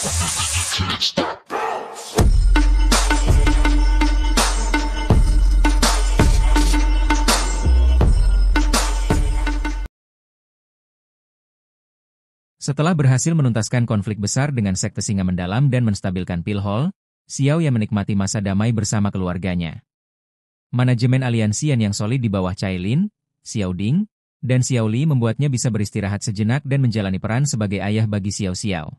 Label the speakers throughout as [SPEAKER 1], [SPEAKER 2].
[SPEAKER 1] Setelah berhasil menuntaskan konflik besar dengan sekte singa mendalam dan menstabilkan Pilhol, Xiao Yan menikmati masa damai bersama keluarganya. Manajemen aliansian yang solid di bawah Cai Lin, Xiao Ding, dan Xiao Li membuatnya bisa beristirahat sejenak dan menjalani peran sebagai ayah bagi Xiao Xiao.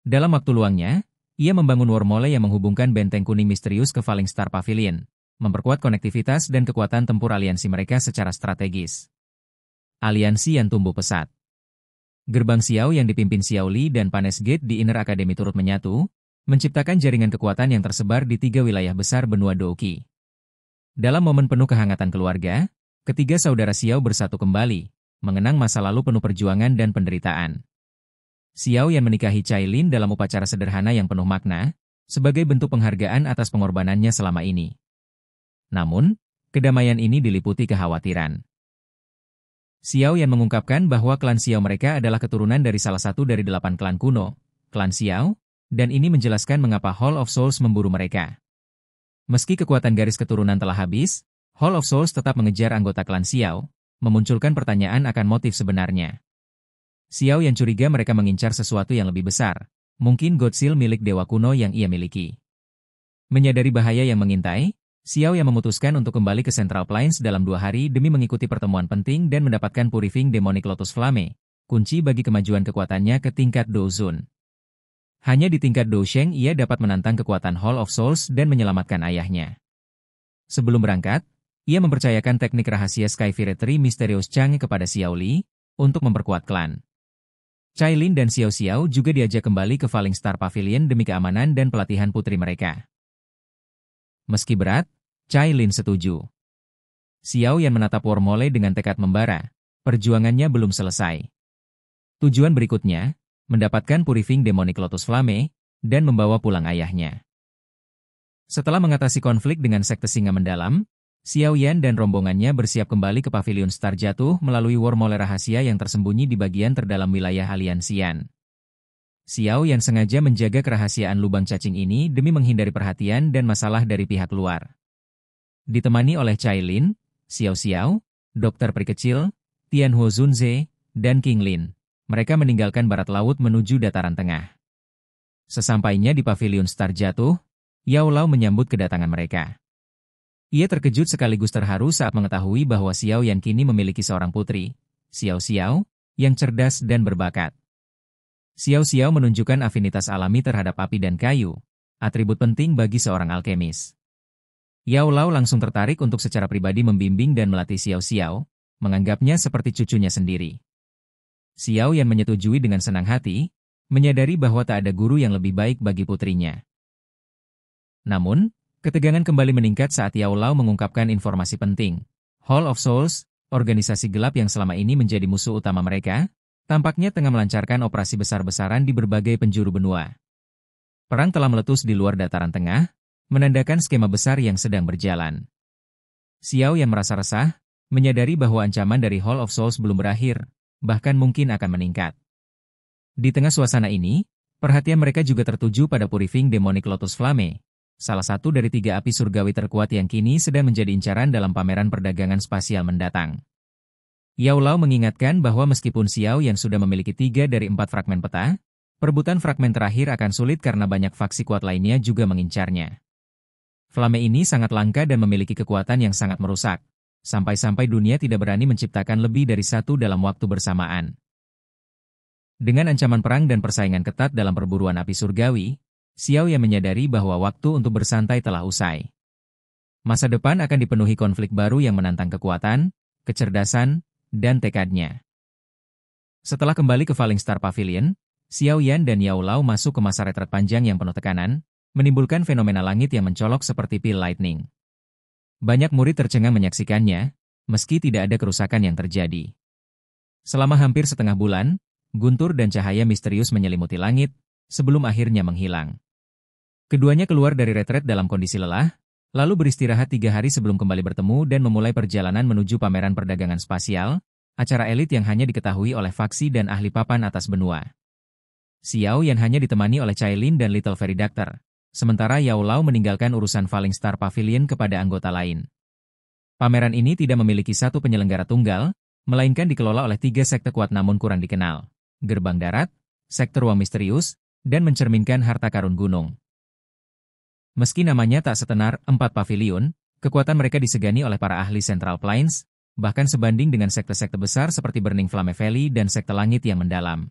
[SPEAKER 1] Dalam waktu luangnya, ia membangun wormhole yang menghubungkan benteng kuning misterius ke Falling Star Pavilion, memperkuat konektivitas dan kekuatan tempur aliansi mereka secara strategis. Aliansi yang tumbuh pesat. Gerbang Xiao yang dipimpin Xiao Li dan Panes Gate di Inner Academy turut menyatu, menciptakan jaringan kekuatan yang tersebar di 3 wilayah besar benua Douqi. Dalam momen penuh kehangatan keluarga, ketiga saudara Xiao bersatu kembali, mengenang masa lalu penuh perjuangan dan penderitaan. Xiao Yan menikahi Cai Lin dalam upacara sederhana yang penuh makna, sebagai bentuk penghargaan atas pengorbanannya selama ini. Namun, kedamaian ini diliputi kekhawatiran. Xiao Yan mengungkapkan bahwa klan Xiao mereka adalah keturunan dari salah satu dari 8 klan kuno, klan Xiao, dan ini menjelaskan mengapa Hall of Souls memburu mereka. Meski kekuatan garis keturunan telah habis, Hall of Souls tetap mengejar anggota klan Xiao, memunculkan pertanyaan akan motif sebenarnya. Xiao Yan curiga mereka mengincar sesuatu yang lebih besar, mungkin God Seal milik dewa kuno yang ia miliki. Menyadari bahaya yang mengintai, Xiao Yan memutuskan untuk kembali ke Central Plains dalam 2 hari demi mengikuti pertemuan penting dan mendapatkan Purifying Demonic Lotus Flame, kunci bagi kemajuan kekuatannya ke tingkat Douzun. Hanya di tingkat Dousheng ia dapat menantang kekuatan Hall of Souls dan menyelamatkan ayahnya. Sebelum berangkat, ia mempercayakan teknik rahasia Sky Viretry Mysterious Chang kepada Xiao Li untuk memperkuat klan. Cai Lin dan Xiao Xiao juga diajak kembali ke Falling Star Pavilion demi keamanan dan pelatihan putri mereka. Meski berat, Cai Lin setuju. Xiao Yan menatap wormhole dengan tekad membara. Perjuangannya belum selesai. Tujuan berikutnya, mendapatkan Purifying Demonic Lotus Flame, dan membawa pulang ayahnya. Setelah mengatasi konflik dengan sekte singa mendalam, Xiao Yan dan rombongannya bersiap kembali ke Pavilion Star Jatuh melalui wormhole rahasia yang tersembunyi di bagian terdalam wilayah aliansian. Xiao Yan sengaja menjaga kerahasiaan lubang cacing ini demi menghindari perhatian dan masalah dari pihak luar. Ditemani oleh Cai Lin, Xiao Xiao, Dokter Peri Kecil, Tianhuo Zunze, dan King Lin, mereka meninggalkan barat laut menuju dataran tengah. Sesampainya di Pavilion Star Jatuh, Yao Lao menyambut kedatangan mereka. Ia terkejut sekaligus terharu saat mengetahui bahwa Xiao Yan kini memiliki seorang putri, Xiao Xiao, yang cerdas dan berbakat. Xiao Xiao menunjukkan afinitas alami terhadap api dan kayu, atribut penting bagi seorang alkemis. Yao Lao langsung tertarik untuk secara pribadi membimbing dan melatih Xiao Xiao, menganggapnya seperti cucunya sendiri. Xiao Yan menyetujui dengan senang hati, menyadari bahwa tak ada guru yang lebih baik bagi putrinya. Namun, ketegangan kembali meningkat saat Yao Lao mengungkapkan informasi penting. Hall of Souls, organisasi gelap yang selama ini menjadi musuh utama mereka, tampaknya tengah melancarkan operasi besar-besaran di berbagai penjuru benua. Perang telah meletus di luar dataran tengah, menandakan skema besar yang sedang berjalan. Xiao Yan merasa resah, menyadari bahwa ancaman dari Hall of Souls belum berakhir, bahkan mungkin akan meningkat. Di tengah suasana ini, perhatian mereka juga tertuju pada Purifying Demonic Lotus Flame, salah satu dari 3 api surgawi terkuat yang kini sedang menjadi incaran dalam pameran perdagangan spasial mendatang. Yao Lao mengingatkan bahwa meskipun Xiao Yan sudah memiliki 3 dari 4 fragmen peta, perebutan fragmen terakhir akan sulit karena banyak faksi kuat lainnya juga mengincarnya. Flame ini sangat langka dan memiliki kekuatan yang sangat merusak, sampai-sampai dunia tidak berani menciptakan lebih dari 1 dalam waktu bersamaan. Dengan ancaman perang dan persaingan ketat dalam perburuan api surgawi, Xiao Yan menyadari bahwa waktu untuk bersantai telah usai. Masa depan akan dipenuhi konflik baru yang menantang kekuatan, kecerdasan, dan tekadnya. Setelah kembali ke Falling Star Pavilion, Xiao Yan dan Yao Lao masuk ke masa retret panjang yang penuh tekanan, menimbulkan fenomena langit yang mencolok seperti pil lightning. Banyak murid tercengang menyaksikannya, meski tidak ada kerusakan yang terjadi. Selama hampir setengah bulan, guntur dan cahaya misterius menyelimuti langit, sebelum akhirnya menghilang. Keduanya keluar dari retret dalam kondisi lelah, lalu beristirahat 3 hari sebelum kembali bertemu dan memulai perjalanan menuju pameran perdagangan spasial, acara elit yang hanya diketahui oleh faksi dan ahli papan atas benua. Xiao Yan hanya ditemani oleh Cailin dan Little Fairy Doctor, sementara Yao Lao meninggalkan urusan Falling Star Pavilion kepada anggota lain. Pameran ini tidak memiliki satu penyelenggara tunggal, melainkan dikelola oleh 3 sekte kuat namun kurang dikenal. Gerbang Darat, Sekte Ruang Misterius, dan mencerminkan harta karun gunung. Meski namanya tak setenar 4 pavilion, kekuatan mereka disegani oleh para ahli Central Plains, bahkan sebanding dengan sekte-sekte besar seperti Burning Flame Valley dan Sekte Langit yang mendalam.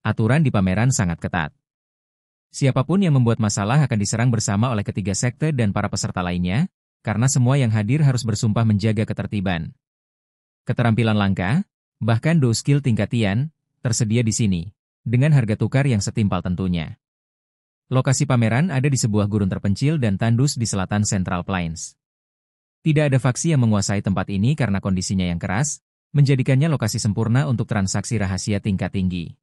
[SPEAKER 1] Aturan di pameran sangat ketat. Siapapun yang membuat masalah akan diserang bersama oleh ketiga sekte dan para peserta lainnya, karena semua yang hadir harus bersumpah menjaga ketertiban. Keterampilan langka, bahkan do skill tingkat Tian, tersedia di sini, dengan harga tukar yang setimpal tentunya. Lokasi pameran ada di sebuah gurun terpencil dan tandus di selatan Central Plains. Tidak ada faksi yang menguasai tempat ini karena kondisinya yang keras, menjadikannya lokasi sempurna untuk transaksi rahasia tingkat tinggi.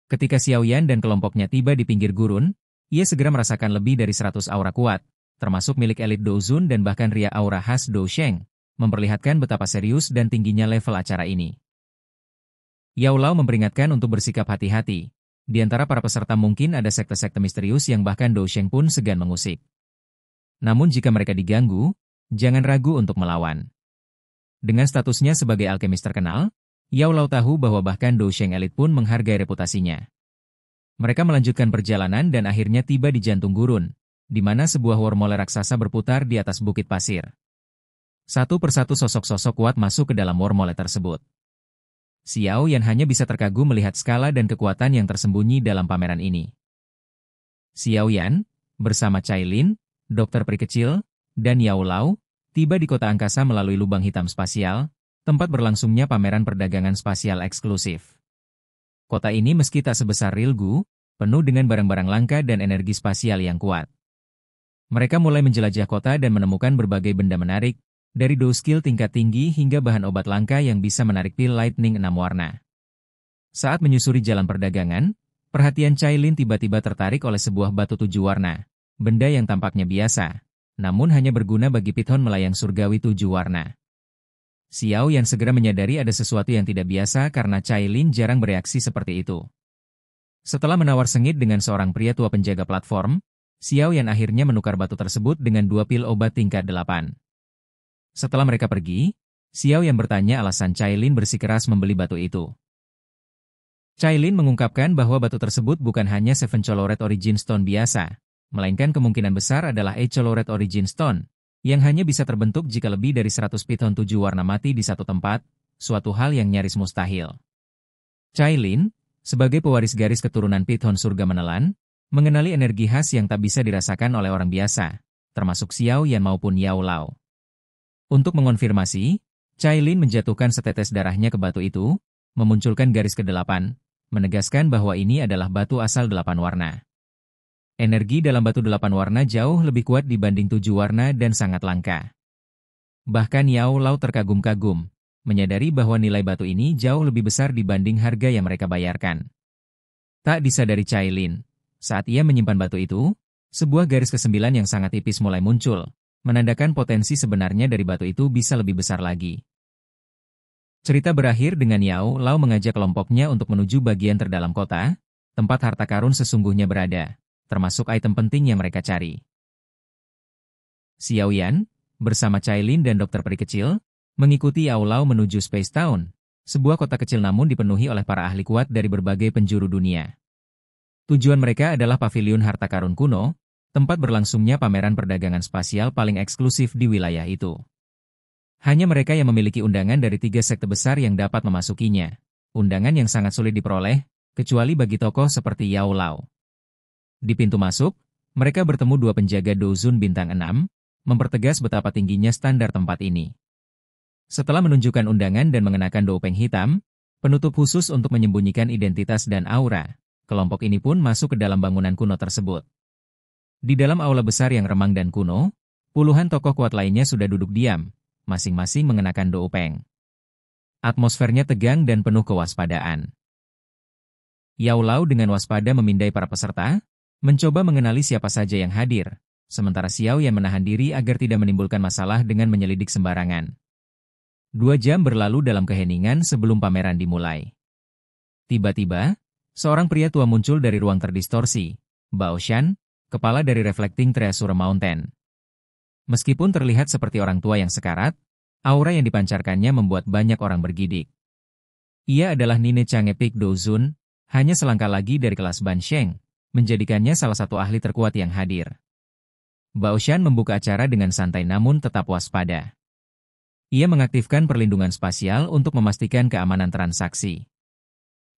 [SPEAKER 1] Ketika Xiao Yan dan kelompoknya tiba di pinggir gurun, ia segera merasakan lebih dari 100 aura kuat, termasuk milik elit Douzun dan bahkan ria aura khas Dou Sheng, memperlihatkan betapa serius dan tingginya level acara ini. Yao Lao memperingatkan untuk bersikap hati-hati. Di antara para peserta mungkin ada sekte-sekte misterius yang bahkan Dou Sheng pun segan mengusik. Namun jika mereka diganggu, jangan ragu untuk melawan. Dengan statusnya sebagai alkemis terkenal, Yao Lao tahu bahwa bahkan Dou Sheng elit pun menghargai reputasinya. Mereka melanjutkan perjalanan dan akhirnya tiba di jantung gurun, di mana sebuah wormhole raksasa berputar di atas bukit pasir. Satu persatu sosok-sosok kuat masuk ke dalam wormhole tersebut. Xiao Yan hanya bisa terkagum melihat skala dan kekuatan yang tersembunyi dalam pameran ini. Xiao Yan, bersama Cailin, Dokter Peri Kecil, dan Yao Lao, tiba di kota angkasa melalui lubang hitam spasial, tempat berlangsungnya pameran perdagangan spasial eksklusif. Kota ini meski tak sebesar Rilgu, penuh dengan barang-barang langka dan energi spasial yang kuat. Mereka mulai menjelajah kota dan menemukan berbagai benda menarik, dari do skill tingkat tinggi hingga bahan obat langka yang bisa menarik pil lightning 6 warna. Saat menyusuri jalan perdagangan, perhatian Cailin tiba-tiba tertarik oleh sebuah batu 7 warna, benda yang tampaknya biasa, namun hanya berguna bagi piton melayang surgawi 7 warna. Xiao Yan segera menyadari ada sesuatu yang tidak biasa karena Cailin jarang bereaksi seperti itu. Setelah menawar sengit dengan seorang pria tua penjaga platform, Xiao Yan akhirnya menukar batu tersebut dengan 2 pil obat tingkat 8. Setelah mereka pergi, Xiao Yan bertanya alasan Cailin bersikeras membeli batu itu. Cailin mengungkapkan bahwa batu tersebut bukan hanya Seven Colored Origin Stone biasa, melainkan kemungkinan besar adalah Eight Colored Origin Stone, yang hanya bisa terbentuk jika lebih dari 100 piton 7 warna mati di satu tempat, suatu hal yang nyaris mustahil. Cailin, sebagai pewaris garis keturunan piton surga menelan, mengenali energi khas yang tak bisa dirasakan oleh orang biasa, termasuk Xiao Yan maupun Yao Lao. Untuk mengonfirmasi, Cailin menjatuhkan setetes darahnya ke batu itu, memunculkan garis ke-8, menegaskan bahwa ini adalah batu asal 8 warna. Energi dalam batu 8 warna jauh lebih kuat dibanding 7 warna dan sangat langka. Bahkan Yao Lao terkagum-kagum, menyadari bahwa nilai batu ini jauh lebih besar dibanding harga yang mereka bayarkan. Tak disadari Cailin, saat ia menyimpan batu itu, sebuah garis ke-9 yang sangat tipis mulai muncul, menandakan potensi sebenarnya dari batu itu bisa lebih besar lagi. Cerita berakhir dengan Yao Lao mengajak kelompoknya untuk menuju bagian terdalam kota, tempat harta karun sesungguhnya berada, termasuk item penting yang mereka cari. Xiao Yan, bersama Cailin dan Dokter Peri Kecil, mengikuti Yao Lao menuju Space Town, sebuah kota kecil namun dipenuhi oleh para ahli kuat dari berbagai penjuru dunia. Tujuan mereka adalah Paviliun Harta Karun Kuno, tempat berlangsungnya pameran perdagangan spasial paling eksklusif di wilayah itu. Hanya mereka yang memiliki undangan dari 3 sekte besar yang dapat memasukinya. Undangan yang sangat sulit diperoleh, kecuali bagi tokoh seperti Yao Lao. Di pintu masuk, mereka bertemu 2 penjaga Douzun bintang 6, mempertegas betapa tingginya standar tempat ini. Setelah menunjukkan undangan dan mengenakan doupeng hitam, penutup khusus untuk menyembunyikan identitas dan aura, kelompok ini pun masuk ke dalam bangunan kuno tersebut. Di dalam aula besar yang remang dan kuno, puluhan tokoh kuat lainnya sudah duduk diam, masing-masing mengenakan doupeng. Atmosfernya tegang dan penuh kewaspadaan. Yao Lao dengan waspada memindai para peserta, mencoba mengenali siapa saja yang hadir, sementara Xiao Yan menahan diri agar tidak menimbulkan masalah dengan menyelidik sembarangan. 2 jam berlalu dalam keheningan sebelum pameran dimulai. Tiba-tiba, Seorang pria tua muncul dari ruang terdistorsi. Bao Shan, kepala dari Reflecting Treasure Mountain. Meskipun terlihat seperti orang tua yang sekarat, aura yang dipancarkannya membuat banyak orang bergidik. Ia adalah Nine Chang'e Pik Dozun, hanya selangkah lagi dari kelas Ban Sheng, menjadikannya salah satu ahli terkuat yang hadir. Bao Shan membuka acara dengan santai namun tetap waspada. Ia mengaktifkan perlindungan spasial untuk memastikan keamanan transaksi.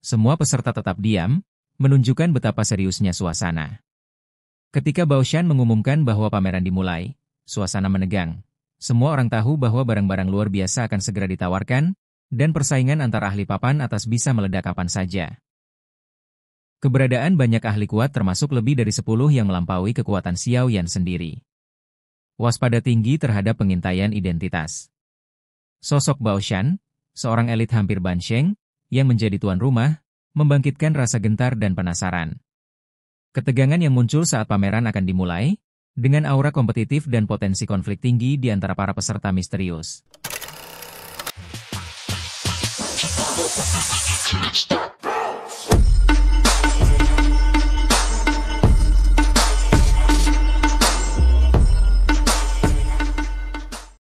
[SPEAKER 1] Semua peserta tetap diam, menunjukkan betapa seriusnya suasana. Ketika Bao Shan mengumumkan bahwa pameran dimulai, suasana menegang. Semua orang tahu bahwa barang-barang luar biasa akan segera ditawarkan, dan persaingan antar ahli papan atas bisa meledak kapan saja. Keberadaan banyak ahli kuat termasuk lebih dari 10 yang melampaui kekuatan Xiao Yan sendiri. Waspada tinggi terhadap pengintaian identitas. Sosok Bao Shan, seorang elit hampir Ban Sheng, yang menjadi tuan rumah, membangkitkan rasa gentar dan penasaran. Ketegangan yang muncul saat pameran akan dimulai, dengan aura kompetitif dan potensi konflik tinggi di antara para peserta misterius.